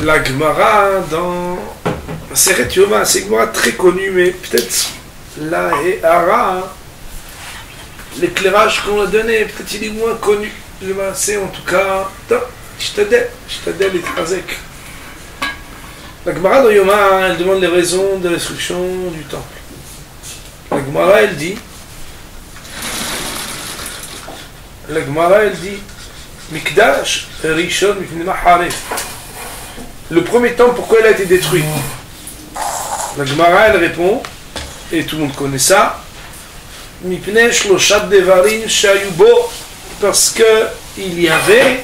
La Gemara dans Seret Yoma, c'est une Gemara très connue, mais peut-être là et Ara, l'éclairage qu'on a donné, peut-être il est moins connu. C'est en tout cas, je t'aide les Trazek. La Gemara dans Yoma, elle demande les raisons de la destruction du temple. La Gemara, elle dit, Mikdash Rishon Mifnei Maharef. Le premier temple, pourquoi il a été détruit? La Gemara, elle répond, et tout le monde connaît ça, Mipnei Shloshat Devarim Shayu Bo, parce que il y avait,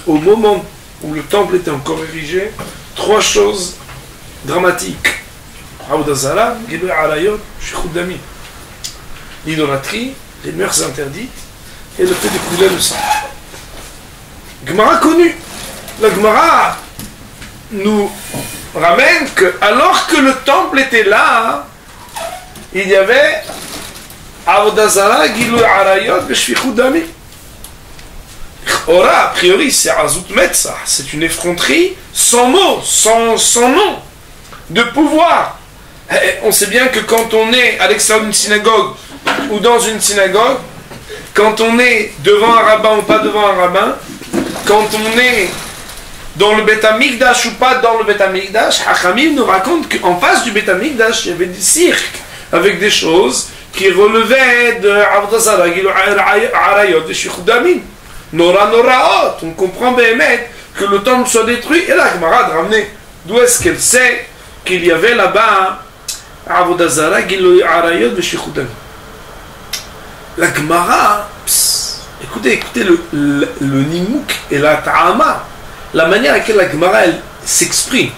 au moment où le temple était encore érigé, trois choses dramatiques. Avodat Zarah, Gilui Arayot, Shichud Damim. L'idolâtrie, les mœurs interdites, et le fait de couler le sang. Gemara connue. La Gemara nous ramène que, alors que le temple était là, il y avait Avodat Zarah, Gilui Arayot, Shichud Damim. Ora, a priori, c'est Azut Metzah, c'est une effronterie sans mots, sans nom, de pouvoir. Et on sait bien que quand on est à l'extérieur d'une synagogue ou dans une synagogue, quand on est devant un rabbin ou pas devant un rabbin, quand on est dans le Beth Amikdash ou pas dans le Beth Amikdash, Hachamim nous raconte qu'en face du Beth Amikdash, il y avait des cirques avec des choses qui relevaient de Avodat Zarah, Gilui Arayot, de Shichud Damim. Noraot, on comprend Béhémet que le temple soit détruit, et la Gemara de ramener d'où est-ce qu'elle sait qu'il y avait là-bas Avodat Zarah, Gilui Arayot, de Shichud Damim. La Gemara, écoutez le Nimouk et la Ta'ama, la manière à laquelle la Gemara elle s'exprime.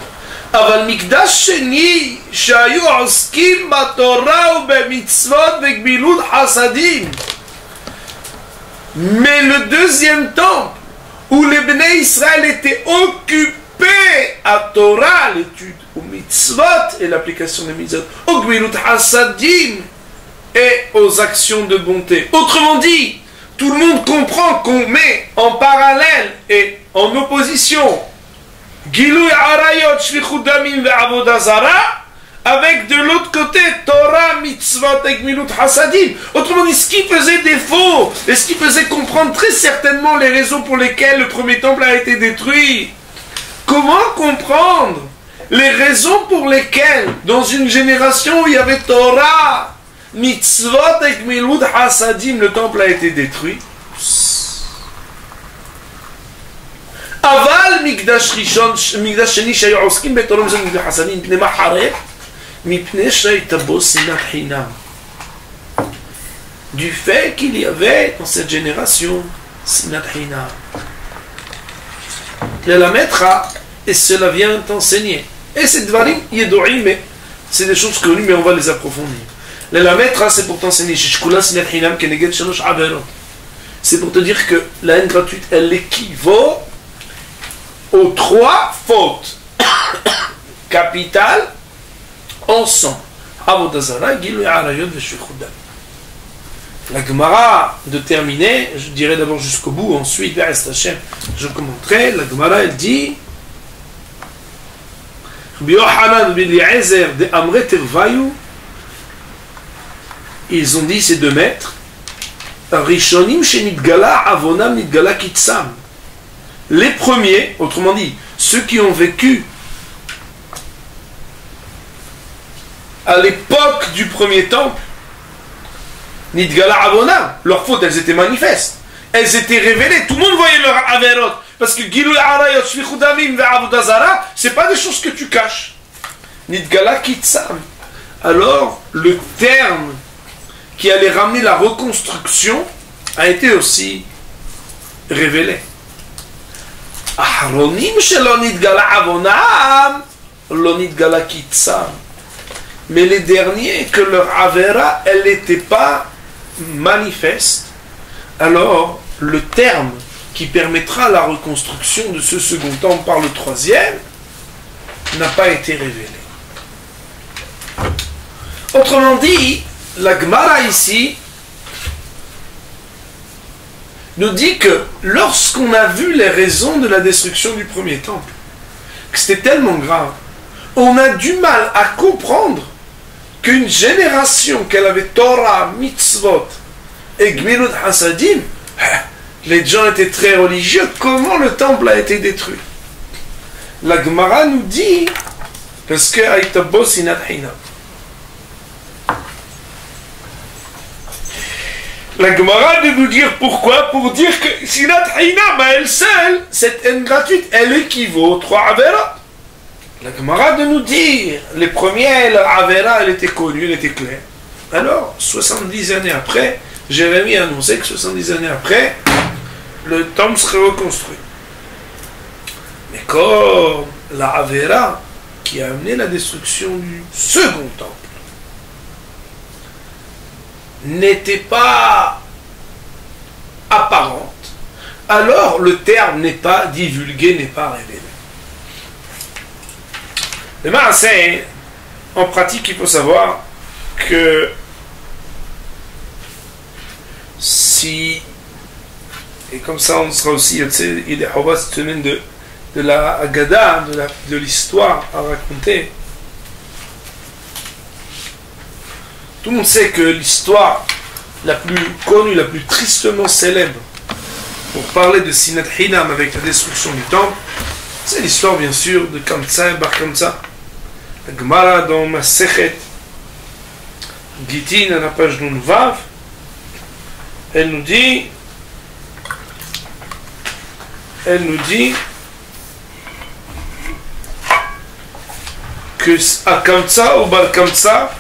Aval Mikdash Sheni Shayu Oskim Batorah ou Bemitzvot Begbilud Hasadim. Mais le deuxième temple, où les Bnei Israël étaient occupés à Torah, l'étude, aux mitzvot et l'application des mitzvot, au Gmilut Hasadim et aux actions de bonté. Autrement dit, tout le monde comprend qu'on met en parallèle et en opposition Gilui Arayot, Shlichut Damim ve Avodat Zarah, avec de l'autre côté Torah, Mitzvot et Gmilut Hasadim. Autrement dit, ce qui faisait défaut et ce qui faisait comprendre très certainement les raisons pour lesquelles le premier temple a été détruit. Comment comprendre les raisons pour lesquelles dans une génération où il y avait Torah, Mitzvot et Gmilut Hasadim, le temple a été détruit? Aval Mikdash Rishon, Mikdash Sheni Shayu Oskim Betorah Mizon Hasadim Pnei Maharef. Du fait qu'il y avait dans cette génération Sinat Hinam. La mettra, et cela vient enseigner. Et c'est Dvarim Yedorim, mais c'est des choses connues, mais on va les approfondir. La mettra, c'est pour t'enseigner. C'est pour te dire que la haine gratuite, elle équivaut aux trois fautes capitales ensemble. Avodat Zarah, Gilui Arayot, Shichud Damim. La Gemara, de terminer, je dirai d'abord jusqu'au bout, ensuite, Be'ez Hashem, je commenterai. La Gemara, elle dit Rabbi Yochanan ben Eliezer de Amre Tervayu, ils ont dit ces deux maîtres, Rishonim Shenitgala Avonam Nitgala Kitsam. Les premiers, autrement dit, ceux qui ont vécu à l'époque du premier temple, Nitgala Avonam, leurs fautes, elles étaient manifestes. Elles étaient révélées. Tout le monde voyait leur averot. Parce que Gilui Arayot, Shlichut Damim ve Avodat Zarah, c'est pas des choses que tu caches. Nitgala Kitsam. Alors, le terme qui allait ramener la reconstruction a été aussi révélé. Ahronim shelo Nitgala Avonam, lo Nitgala Kitsam. Mais les derniers, que leur Avera, elle n'était pas manifeste, alors le terme qui permettra la reconstruction de ce second temple par le troisième n'a pas été révélé. Autrement dit, la Gemara ici nous dit que lorsqu'on a vu les raisons de la destruction du premier temple, que c'était tellement grave. On a du mal à comprendre qu'une génération qu'elle avait Torah, Mitzvot et Gmilut Hasadim, les gens étaient très religieux, comment le temple a été détruit? La Gemara nous dit, parce que Aïtabo Sinat Hina. La Gemara de nous dire pourquoi? Pour dire que Sinat Hina, elle seule, cette haine gratuite, elle équivaut aux 3 Avera. La Gemara de nous dire, les premiers, leur Avera, elle était connue, elle était claire. Alors, 70 années après, Jérémie a annoncé que 70 années après, le temple serait reconstruit. Mais comme la Avera, qui a amené la destruction du second temple, n'était pas apparente, alors le terme n'est pas divulgué, n'est pas révélé. Le Maaseh, en pratique, il faut savoir que si, et comme ça on sera aussi, il y a des Hava cette semaine de la Agada, de l'histoire à raconter. Tout le monde sait que l'histoire la plus connue, la plus tristement célèbre pour parler de Sinat Hinam avec la destruction du temple, c'est l'histoire bien sûr de Kamtsa et Bar Kamtsa. La Gemara dans Masechet Gitin à la page Vav, elle nous dit que à Kamtsa ou Bar Kamtsa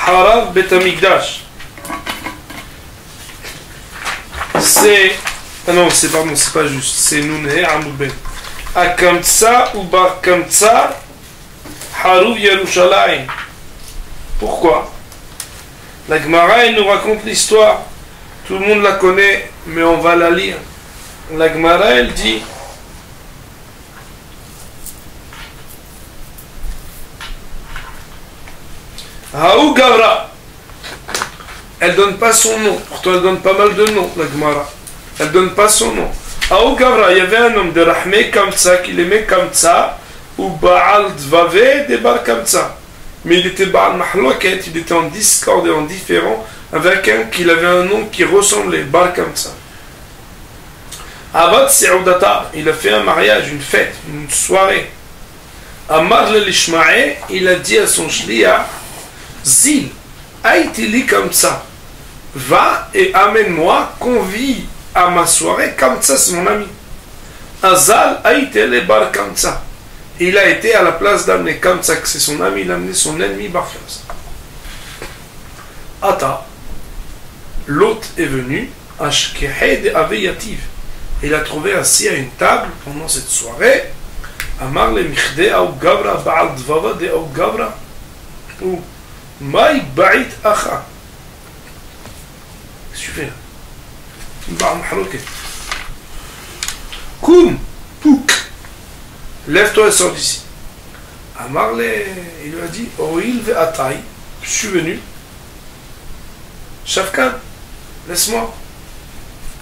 Harav Bet Hamikdash. C'est... Ah non, c'est pas juste. C'est Nunhe Amoudben. À Kamtsa ou Bar Kamtsa Haruv Yerushalayim. Pourquoi? La Gemara, elle nous raconte l'histoire. Tout le monde la connaît, mais on va la lire. La Gemara, elle dit... Haou Gavra. Elle donne pas son nom. Pourtant, elle donne pas mal de noms, la Gemara. Elle donne pas son nom. Haou Gavra, il y avait un homme de Rahmé Kamtsa, qu'il aimait Kamtsa, ou Baal Dvave de Bar Kamtsa. Mais il était Baal Mahloket, il était en discorde et en différent avec un qui avait un nom qui ressemblait, Bar Kamtsa. Avad Se'udata, il a fait un mariage, une fête, une soirée. Amar le Lishmae, il a dit à son shliach, Zil, aïtili comme ça. Va et amène-moi, convie à ma soirée, comme ça c'est mon ami. Azal aïtele bar comme ça. Il a été à la place d'amener comme ça, que c'est son ami, il a amené son ennemi bar comme ça. Ata, l'hôte est venu, ashkehed aveyativ. Il a trouvé assis à une table pendant cette soirée. Amar le michde au gavra baal dvava de au gavra. Ou Maï Baït Acha. Qu'est-ce que tu fais là? Baal Mahloket. Koum, Pouk. Lève-toi et sors d'ici. Amarle, il lui a dit, Oil ve Ataï. Je suis venu. Shafkan, laisse-moi.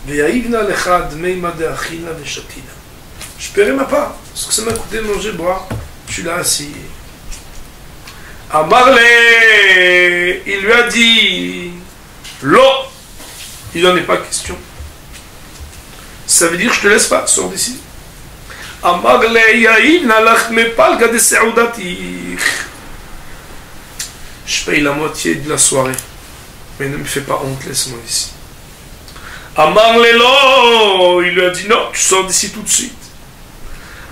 Veyaïvna lecha dmeima de achila ve shatina. Je paierai ma part. Parce que ça m'a coûté de manger, boire. Je suis là assis. Amarle, il lui a dit, l'eau, il n'en est pas question. Ça veut dire, je te laisse pas, sors d'ici. Amarle, yaïd nalach me palga de se'udati. Je paye la moitié de la soirée. Mais ne me fais pas honte, laisse-moi ici. Amarle, l'eau, il lui a dit, non, tu sors d'ici tout de suite.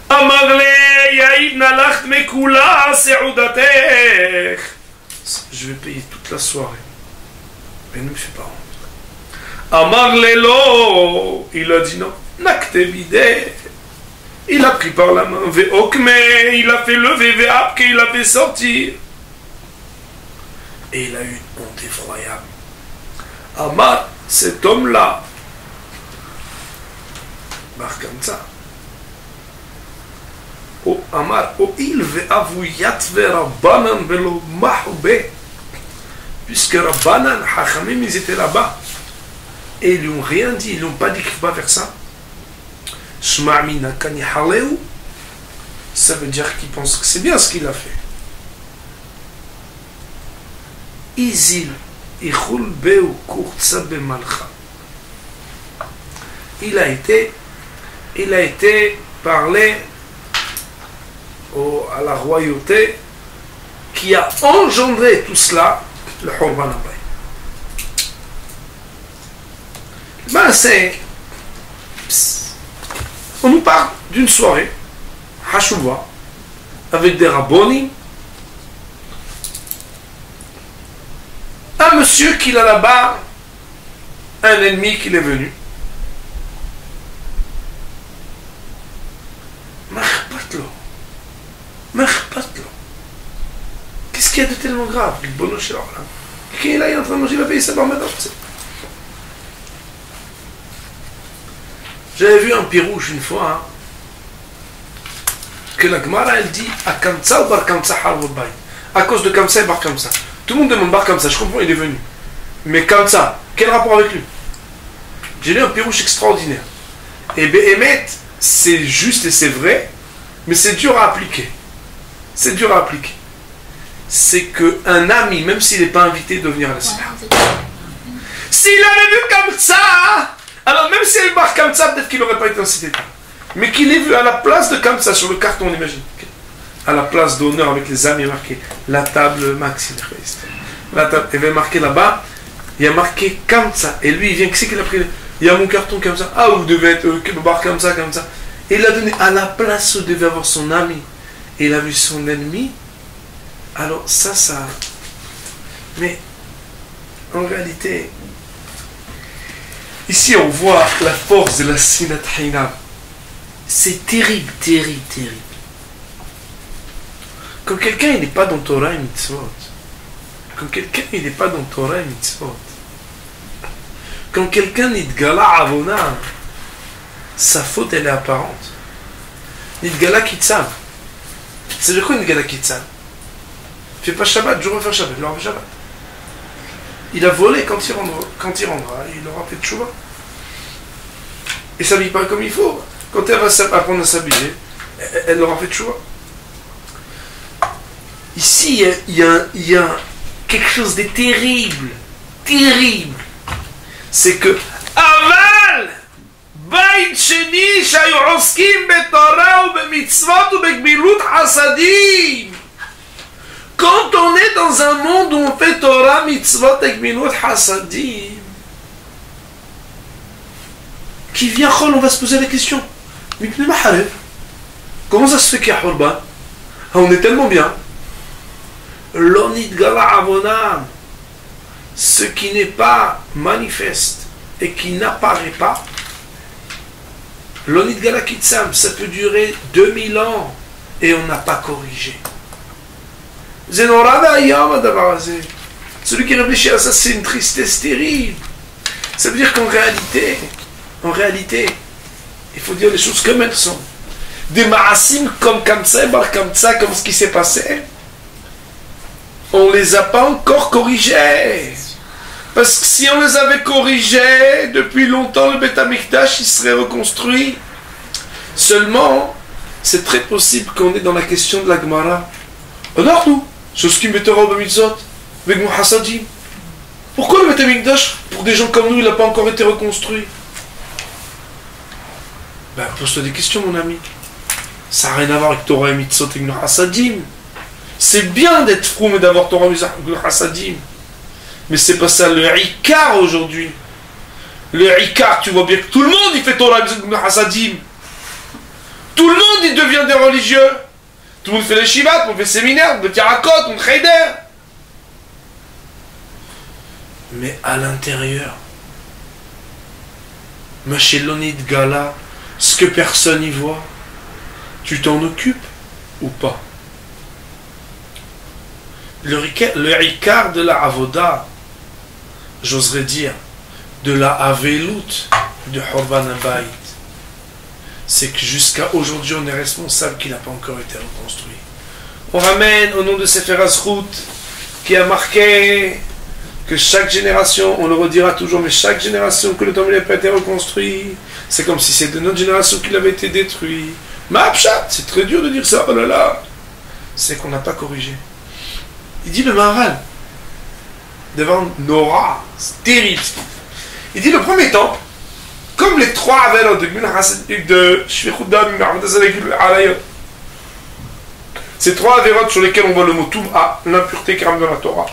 Amarle, yaïd nalach me kula se'udatech. Je vais payer toute la soirée. Mais ne me fais pas honte. Amarle, l'eau, il a dit non. Nakte bide. Il a pris par la main. Ve'okme, il a fait lever. Ve'apke, il a fait sortir. Et il a eu une honte effroyable. Amar, cet homme-là, Bar Kamtsa, Amar, il ve'avuyat ve'rabbanan ve'lo mahube, puisque Rabbanan, Hachamim, ils étaient là-bas, et ils lui ont rien dit, ils lui ont pas dit qu'il ne faut pas faire ça. Shma'mina kani haleu, ça veut dire qu'il pense que c'est bien ce qu'il a fait. Izil, ichul beu kurtsa bemalcha. Il a été parlé à la royauté qui a engendré tout cela, le Khurban Abayit. Ben on nous parle d'une soirée, Hashuva, avec des rabbonim, un monsieur qui a là-bas un ennemi qui est venu. Qu'est-ce qu'il y a de tellement grave? Quand il est en train de manger, il va payer sa barre maintenant. J'avais vu un pirouche une fois, que la Gemara elle dit à Kamsa ou Bar Kamsa Harvobay. À cause de Kamsa et Bar Kamsa. Tout le monde demande Bar Kamsa, je comprends, il est venu. Mais Kamsa, quel rapport avec lui? J'ai lu un pirouche extraordinaire. Et Behemet, c'est juste et c'est vrai, mais c'est dur à appliquer. C'est dur à appliquer. C'est qu'un ami, même s'il n'est pas invité de venir à la Sibérie, s'il avait vu comme ça, alors même s'il est barre comme ça, peut-être qu'il n'aurait pas été incité. Mais qu'il ait vu à la place de comme ça, sur le carton, on imagine. À la place d'honneur avec les amis, il y a marqué la table Maxime. La table, il y avait marqué là-bas, il y a marqué comme ça. Et lui, il vient, qu'est-ce qu'il a pris? Il y a mon carton comme ça. Ah, vous devez être barre comme ça, comme ça. Et il a donné à la place où devait avoir son ami. Et il a vu son ennemi. Alors ça. Mais en réalité, ici on voit la force de la Sinat Hinam. C'est terrible, terrible, terrible. Quand quelqu'un n'est pas dans Torah et Mitzvot, quand quelqu'un n'est pas dans Torah et Mitzvot, quand quelqu'un n'est de Gala Avona, sa faute elle est apparente. Nidgala Kitsav. C'est de quoi Nidgala Kitsav? Il ne fait pas Shabbat, je refais Shabbat, il aura fait Shabbat. Il a volé quand il rendra, il aura fait Tchouva. Et ça ne s'habille pas comme il faut. Quand elle va apprendre à s'habiller, elle aura fait Tchouva. Ici, il y a quelque chose de terrible. Terrible. C'est que Aval Bait Sheni Shayu Oskim Betorah ou Bemitzvot ou Begmilut Hasadim. Quand on est dans un monde où on fait Torah, Mitzvot et Gmilut Hasadim, qui vient Chol, on va se poser la question. Comment ça se fait qu'il y a Khurban? On est tellement bien. L'onit Gala Avonam, ce qui n'est pas manifeste et qui n'apparaît pas, l'onit Gala Kitsam, ça peut durer 2000 ans et on n'a pas corrigé. Celui qui réfléchit à ça, c'est une tristesse terrible. Ça veut dire qu'en réalité, il faut dire les choses comme elles sont. Des ma'asim comme ça, comme ce qui s'est passé, on ne les a pas encore corrigés. Parce que si on les avait corrigés, depuis longtemps, le Beth Amikdash, il serait reconstruit. Seulement, c'est très possible qu'on est dans la question de la Gemara. Alors nous, pourquoi le Beth Amikdash, pour des gens comme nous, il n'a pas encore été reconstruit? Ben, pose-toi des questions, mon ami. Ça n'a rien à voir avec Torah et Mitzvot et Gnu Hasadim. C'est bien d'être froum et d'avoir Torah et Gnu Hasadim. Mais c'est pas ça le Ikar aujourd'hui. Le Ikar, tu vois bien que tout le monde il fait Torah et Gnu Hasadim. Tout le monde il devient des religieux. Tout le monde fait les shivat, on fait séminaire, on fait tiarakot, on fait cheder. Mais à l'intérieur, Machelonit Gala, ce que personne n'y voit, tu t'en occupes ou pas? Le Ikar de la Avoda, j'oserais dire, de la Avelut de Khurban Abayit, c'est que jusqu'à aujourd'hui, on est responsable qu'il n'a pas encore été reconstruit. On ramène au nom de Sefer Azchut, qui a marqué que chaque génération, on le redira toujours, mais chaque génération que le temple n'a pas été reconstruit, c'est comme si c'est de notre génération qu'il avait été détruit. Ma'apshat, c'est très dur de dire ça, oh là là. C'est qu'on n'a pas corrigé. Il dit le Maharal, devant Nora, c'est terrible. Il dit le premier temps, comme les trois avélots de Shvichut Dam, ces trois avélots sur lesquels on voit le mot Tum'a, l'impureté qui ramène dans la Torah,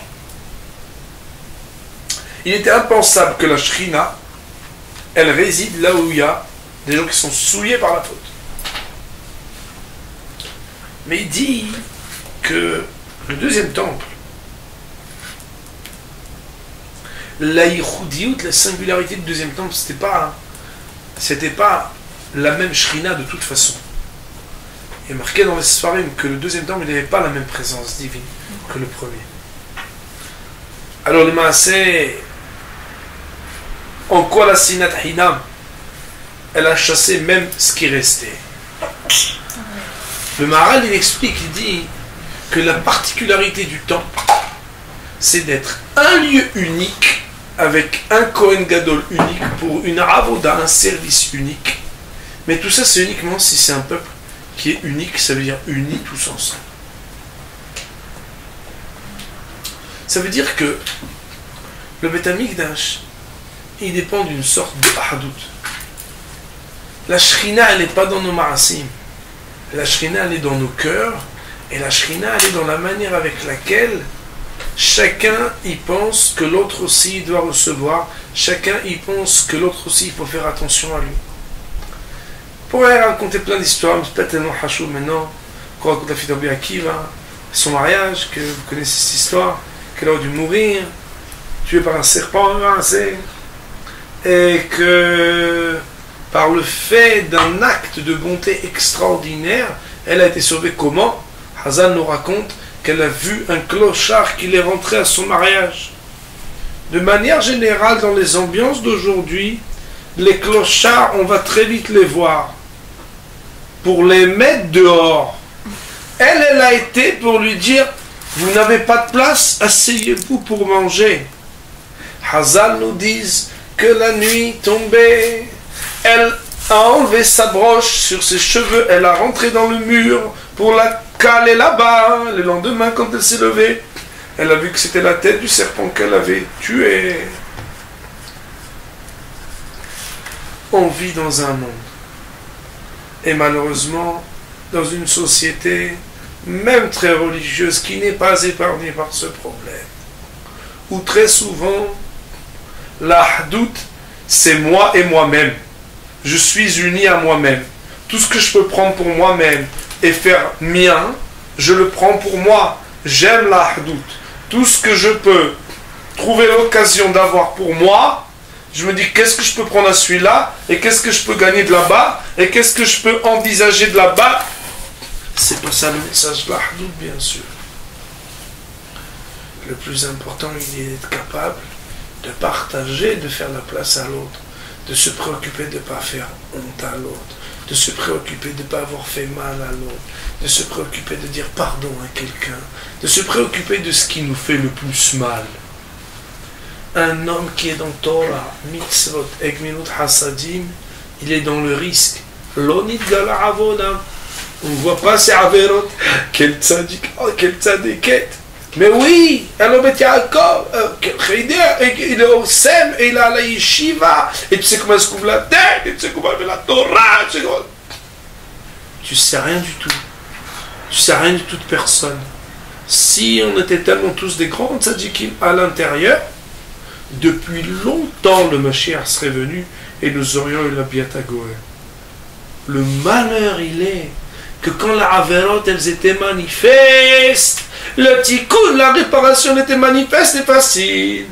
il était impensable que la Shrina, elle réside là où il y a des gens qui sont souillés par la faute. Mais il dit que le deuxième temple, la yichoudiout, la singularité du deuxième temple, c'était pas la même Shrina de toute façon. Il est marqué dans les Sfarim que le deuxième temple n'avait pas la même présence divine que le premier. Alors le Maaseh, en quoi la Sinat Hinam, elle a chassé même ce qui restait. Le Maharal, il explique, il dit que la particularité du temple, c'est d'être un lieu unique, avec un Kohen Gadol unique, pour une Avoda, un service unique. Mais tout ça, c'est uniquement si c'est un peuple qui est unique, ça veut dire unis tous ensemble. Ça veut dire que le Beth Amikdash, il dépend d'une sorte de Ahadout. La Shrina, elle n'est pas dans nos ma'asim. La Shrina, elle est dans nos cœurs. Et la Shrina, elle est dans la manière avec laquelle chacun y pense que l'autre aussi doit recevoir. Chacun y pense que l'autre aussi, il faut faire attention à lui. On pourrait raconter plein d'histoires, mais c'est pas tellement hachou maintenant. Qu'on raconte la fille d'Abi Akiva, son mariage, que vous connaissez cette histoire, qu'elle a dû mourir, tuée par un serpent rincé, et que par le fait d'un acte de bonté extraordinaire, elle a été sauvée comment? Hazan nous raconte qu'elle a vu un clochard qui est rentré à son mariage. De manière générale, dans les ambiances d'aujourd'hui, les clochards, on va très vite les voir pour les mettre dehors. Elle a été pour lui dire, vous n'avez pas de place, asseyez-vous pour manger. Hazan nous dit que la nuit tombée, elle a enlevé sa broche sur ses cheveux, elle a rentré dans le mur pour la caler là-bas. Le lendemain, quand elle s'est levée, elle a vu que c'était la tête du serpent qu'elle avait tué. On vit dans un monde, et malheureusement, dans une société, même très religieuse, qui n'est pas épargnée par ce problème, où très souvent, la hadout, c'est moi et moi-même. Je suis uni à moi-même. Tout ce que je peux prendre pour moi-même et faire mien, je le prends pour moi. J'aime la hadout. Tout ce que je peux trouver l'occasion d'avoir pour moi, je me dis qu'est-ce que je peux prendre à celui-là et qu'est-ce que je peux gagner de là-bas et qu'est-ce que je peux envisager de là-bas. C'est pas ça le message de la hadout, bien sûr. Le plus important, il est d'être capable de partager, de faire la place à l'autre, de se préoccuper de ne pas faire honte à l'autre, de se préoccuper de ne pas avoir fait mal à l'autre, de se préoccuper de dire pardon à quelqu'un, de se préoccuper de ce qui nous fait le plus mal. Un homme qui est dans Torah, mitzvot, egminut hasadim, il est dans le risque. L'onit gala avoda. On ne voit pas ces averot. Quel tzadik, oh, quel tzadiket. Mais oui, elle a mis Yaakov, il est au Sem, et il est à la yeshiva, et tu sais comment elle se couvre la tête, et tu sais comment elle fait la Torah, tu sais rien du tout. Tu sais rien du tout de personne. Si on était tellement tous des grands tzadikim à l'intérieur, depuis longtemps le Mashiach serait venu et nous aurions eu la Biata Goël. Le malheur il est que quand la Averot elles étaient manifestes, le tikkun, la réparation était manifeste et facile.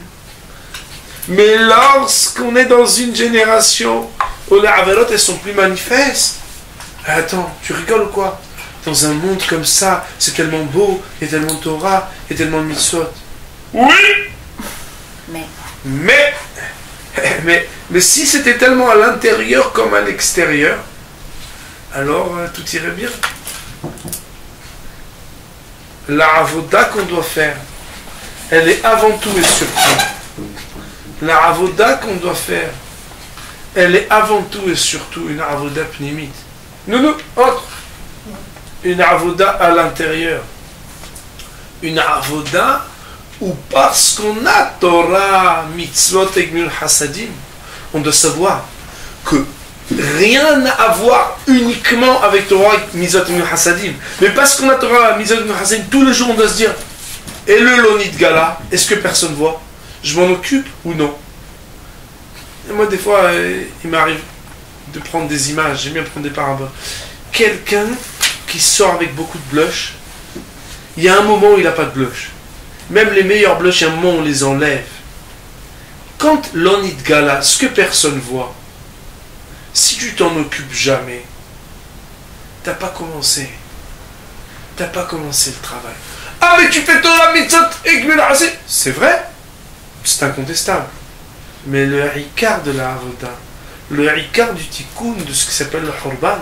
Mais lorsqu'on est dans une génération où les Averot elles sont plus manifestes, attends, tu rigoles ou quoi? Dans un monde comme ça, c'est tellement beau, il y a tellement de Torah, il y a tellement de mitzvot. Oui! Mais si c'était tellement à l'intérieur comme à l'extérieur, alors tout irait bien. La avoda qu'on doit faire, elle est avant tout et surtout. La avoda qu'on doit faire, elle est avant tout et surtout une avoda pnimite. Nous, autre. une avoda à l'intérieur. Une avoda où parce qu'on a Torah, mitzvot et gmul hasadim, on doit savoir que rien n'a à voir uniquement avec Torah, mitzvot et gmul hasadim. Mais parce qu'on a Torah, mitzvot et gmul hasadim, tous les jours on doit se dire, et le lonit gala, est-ce que personne voit? Je m'en occupe ou non? Et moi des fois, il m'arrive de prendre des images, j'aime bien prendre des paraboles. Quelqu'un qui sort avec beaucoup de blush, il y a un moment où il n'a pas de blush. Même les meilleurs blushs, il y a un moment où on les enlève. Quand l'onit gala, ce que personne voit, si tu t'en occupes jamais, t'as pas commencé. T'as pas commencé le travail. Ah mais tu fais Torah, mitzvot et gmul hasadim. C'est vrai, c'est incontestable. Mais le ricard de la avoda, le ricard du tikkun, de ce qui s'appelle le khurban,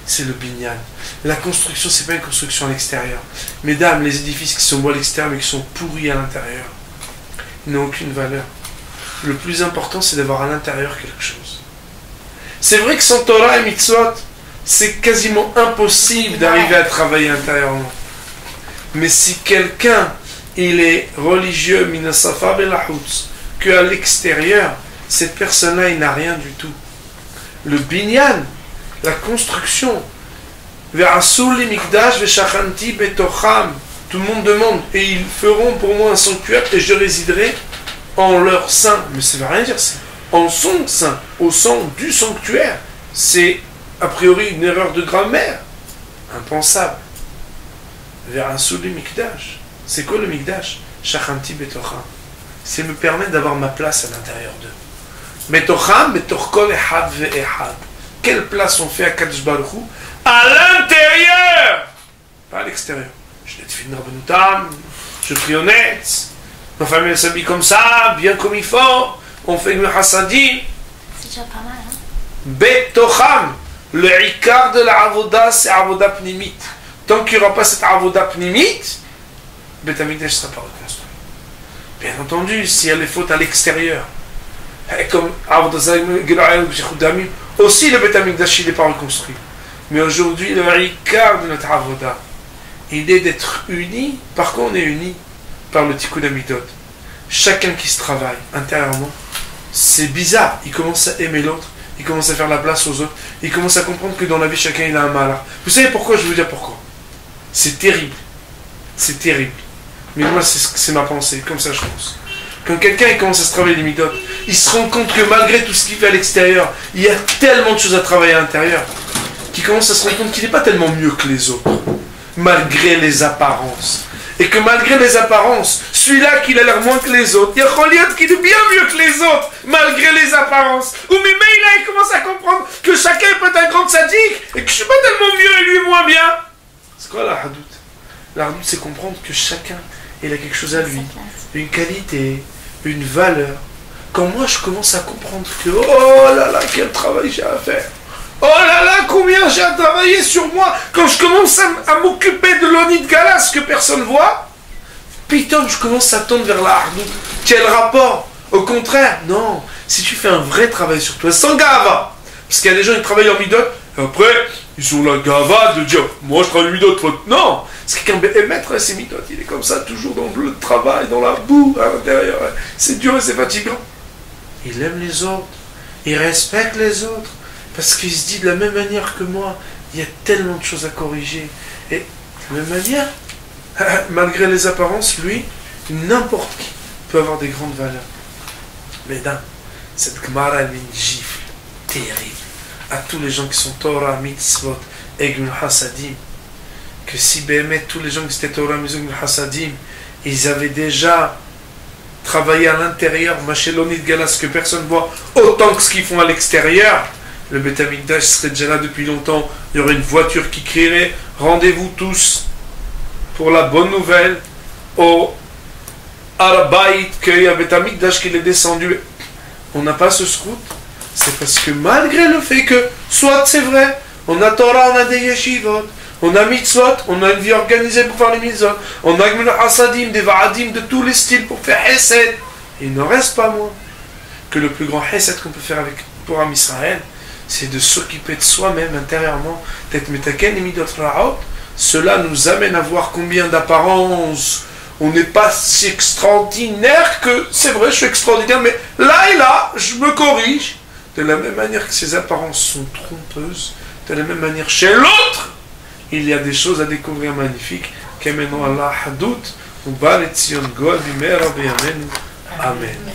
c'est le binyan. La construction, c'est pas une construction à l'extérieur. Mesdames, les édifices qui sont beaux à l'extérieur mais qui sont pourris à l'intérieur, ils n'ont aucune valeur. Le plus important, c'est d'avoir à l'intérieur quelque chose. C'est vrai que sans Torah et mitzvot, c'est quasiment impossible d'arriver à travailler intérieurement. Mais si quelqu'un, il est religieux, minasafa belahutz, qu'à l'extérieur, cette personne-là, il n'a rien du tout. Le binyan, la construction, tout le monde demande, et ils feront pour moi un sanctuaire, et je résiderai en leur sein. Mais ça ne veut rien dire, c'est en son sein, au sein du sanctuaire. C'est a priori une erreur de grammaire, impensable. C'est quoi le mikdash? Shachanti betocham. C'est me permettre d'avoir ma place à l'intérieur d'eux. Betocham, betochkol ehad ve'ehad. Quelle place on fait à Kadosh Baruch Hu? À l'intérieur, pas à l'extérieur. Je prie honnête, ma famille s'habille comme ça, bien comme il faut, on fait une hasadim. C'est déjà pas mal, hein? Betocham, le ikar de la avoda, c'est avoda pnimit. Tant qu'il n'y aura pas cette avoda pnimit, Bet Hamikdash ne sera pas reconstruit. Bien entendu, s'il y a les fautes à l'extérieur, comme aussi le Bet Hamikdash n'est pas reconstruit. Mais aujourd'hui, le ricard de notre avoda, il est d'être unis. Par quoi on est unis? Par le tikkun hamidot. Chacun qui se travaille intérieurement, c'est bizarre. Il commence à aimer l'autre, il commence à faire la place aux autres, il commence à comprendre que dans la vie, chacun il a un malheur. Vous savez pourquoi? Je vais vous dire pourquoi. C'est terrible. C'est terrible. Mais moi, c'est ma pensée, comme ça je pense. Quand quelqu'un il commence à se travailler les midot, il se rend compte que malgré tout ce qu'il fait à l'extérieur, il y a tellement de choses à travailler à l'intérieur, qu'il commence à se rendre compte qu'il n'est pas tellement mieux que les autres, malgré les apparences. Et que malgré les apparences, celui-là qui a l'air moins que les autres, il y a Choliot qui est bien mieux que les autres, malgré les apparences. Ou même là, il commence à comprendre que chacun peut être un grand sadique, et que je ne suis pas tellement mieux et lui moins bien. C'est quoi la hadout? La hadout, c'est comprendre que chacun, il a quelque chose à lui, une qualité, une valeur. Quand moi je commence à comprendre que, oh là là, quel travail j'ai à faire. Oh là là, combien j'ai à travailler sur moi. Quand je commence à m'occuper de l'onit galas que personne voit, putain, je commence à tendre vers la hardout. Quel rapport? Au contraire, non. Si tu fais un vrai travail sur toi, sans gava, parce qu'il y a des gens qui travaillent en midot, et après, ils ont la gava de dire, moi je travaille en midot, toi. Non, c'est quelqu'un émettre ses midot, il est comme ça, toujours dans le travail, dans la boue, à l'intérieur. C'est dur et c'est fatigant. Il aime les autres, il respecte les autres. Parce qu'il se dit de la même manière que moi, il y a tellement de choses à corriger. Et de la même manière, malgré les apparences, lui, n'importe qui peut avoir des grandes valeurs. Mais dans cette Gemara, elle met une gifle terrible à tous les gens qui sont Torah, Mitzvot, et Gmul Hasadim. Que si Béhémet, tous les gens qui étaient Torah, Mitzvot, Gmul Hasadim, ils avaient déjà travaillé à l'intérieur, Machelonit Galas, que personne ne voit, autant que ce qu'ils font à l'extérieur. Le Bet Hamikdash serait déjà là depuis longtemps. Il y aurait une voiture qui crierait rendez-vous tous pour la bonne nouvelle au Arabait qu'il y a Bet Hamikdash qui est descendu. On n'a pas ce scout. C'est parce que malgré le fait que, soit c'est vrai, on a Torah, on a des yeshivot, on a mitzvot, on a une vie organisée pour faire les mitzvot, on a gmul hasadim, des va'adim de tous les styles pour faire hesed. Il n'en reste pas moins que le plus grand hesed qu'on peut faire pour Am Israël, c'est de s'occuper de soi-même intérieurement, d'être metaken et midot ra'ot, cela nous amène à voir combien d'apparences on n'est pas si extraordinaire que c'est vrai, je suis extraordinaire, mais là et là, je me corrige. De la même manière que ces apparences sont trompeuses, de la même manière chez l'autre, il y a des choses à découvrir magnifiques. Qu'amenons Allah hadout, ou bal et tzion goa bimera b'yamen. Amen.